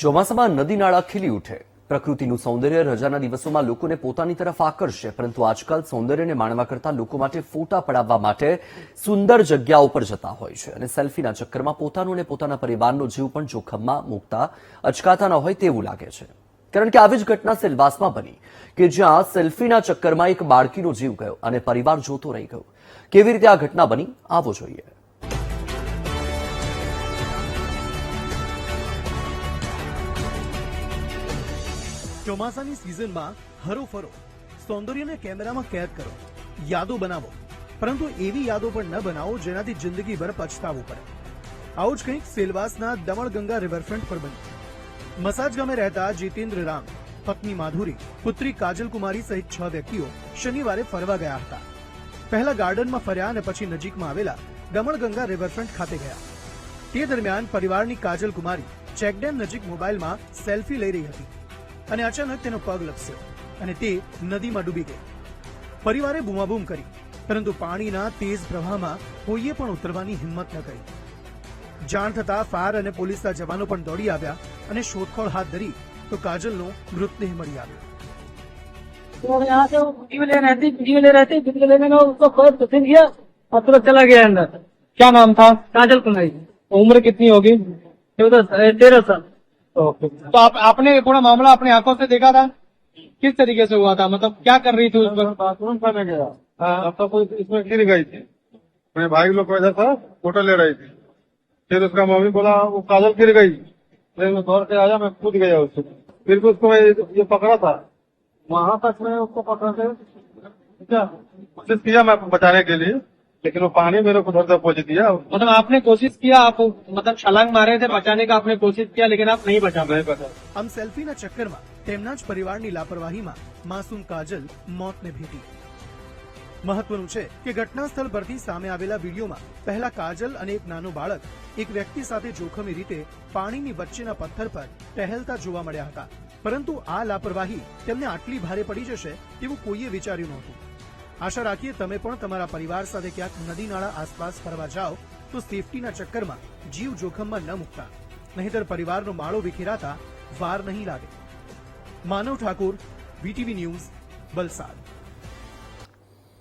ચોમાસામાં નદી નાળા ખીલી ઉઠે, પ્રકૃતિનું સૌંદર્ય રજાના દિવસોમાં લોકોને પોતાની તરફ આકર્ષે, પરંતુ આજકાલ સૌંદર્યને માણવા કરતા લોકો માટે ફોટા પડાવવા માટે સુંદર જગ્યાઓ પર જતા હોય છે અને સેલ્ફીના ચક્કરમાં પોતાનો અને પોતાના પરિવારનો જીવ પણ જોખમમાં મૂકતા અચકાતા ન હોય તેવું લાગે છે. કારણ કે આવી જ ઘટના સેલવાસમાં બની કે જ્યાં સેલ્ફીના ચક્કરમાં એક બાળકીનો જીવ ગયો અને પરિવાર જોતો રહી ગયો. કેવી રીતે આ ઘટના બની, આવો જોઈએ. ચોમાસાની સિઝનમાં હરો ફરો, સૌંદર્યને કેમેરામાં કેદ કરો, યાદો બનાવો, પરંતુ એવી યાદો પણ ન બનાવો જેનાથી જિંદગીભર પછતાવું પડે. આવું જ કંઈક સેલવાસના દમણગંગા રિવરફ્રન્ટ પર બન્યું. મસાજ ગામે રહેતા જીતેન્દ્ર રામ, પત્ની માધુરી, પુત્રી કાજલ કુમારી સહિત 6 વ્યક્તિઓ શનિવારે ફરવા ગયા હતા. પહેલા ગાર્ડનમાં ફર્યા અને પછી નજીકમાં આવેલા દમણગંગા રિવરફ્રન્ટ ખાતે ગયા. તે દરમિયાન પરિવારની કાજલ કુમારી ચેકડેમ નજીક મોબાઈલમાં સેલ્ફી લઈ રહી હતી અને અચાનક તેનો પગ લપસ્યો અને તે નદીમાં ડૂબી ગઈ. પરિવારે બૂમાબૂમ કરી, પરંતુ પાણીના તેજ પ્રવાહમાં કોઈએ પણ ઉતરવાની હિંમત ન કરી. જાણ થતા ફાયર અને પોલીસના જવાનો પણ દોડી આવ્યા અને શોધખોળ હાથ ધરી તો કાજલનો મૃતદેહ મળી આવ્યો. तो यहाँ से वो वीडियो ले रहे थे मैंने उसको फर्स्ट पसंद किया और तुरंत चला गया अंदर. क्या नाम था? काजल कुमारी, उम्र कितनी होगी? 13 साल. ओके. तो आपने पूरा मामला अपनी आंखों से देखा था? किस तरीके से हुआ था, मतलब क्या कर रही थी उस पर? बाथरूम करने गया, अब तो कोई इसमें गिर गई थी. मेरे भाई लोग को इधर था, फोटो ले रही थी. फिर उसका मम्मी बोला वो काजल गिर गई. फिर मैं दौड़ के आया, मैं कूद गया उससे. फिर उसको मैं ये पकड़ा था, वहां तक मैं उसको पकड़ा के कोशिश किया मैं बचाने के लिए, लेकिन वो पानी मेरे को धर पहुंच दिया. मतलब आपने कोशिश किया, आप मतलब छलांग मारे थे, बचाने का आपने कोशिश किया, लेकिन आप नहीं बचा पाए. આમ સેલ્ફીના ચક્કરમાં તેમના જ પરિવારની લાપરવાહીમાં માસૂમ કાજલ મોતને ભેટી. મહત્વનું છે કે ઘટના સ્થળ પરથી સામે આવેલા વિડીયોમાં પહેલા કાજલ અને એક નાનો બાળક એક વ્યક્તિ સાથે જોખમી રીતે પાણીની વચ્ચેના પથ્થર પર ટહેલતા જોવા મળ્યા હતા. પરંતુ આ લાપરવાહી તેમને આટલી ભારે પડી જશે તેવું કોઈએ વિચાર્યું નહોતું. આશા રાખીએ તમે પણ તમારા પરિવાર સાથે ક્યાંક નદી નાળા આસપાસ ફરવા જાઓ તો સેફટીના ચક્કરમાં જીવ જોખમમાં ન મૂકતા, નહીંતર પરિવારનો માળો વિખેરાતા વાર નહીં લાગે. માનવ ઠાકોર, VTV ન્યૂઝ, વલસાડ.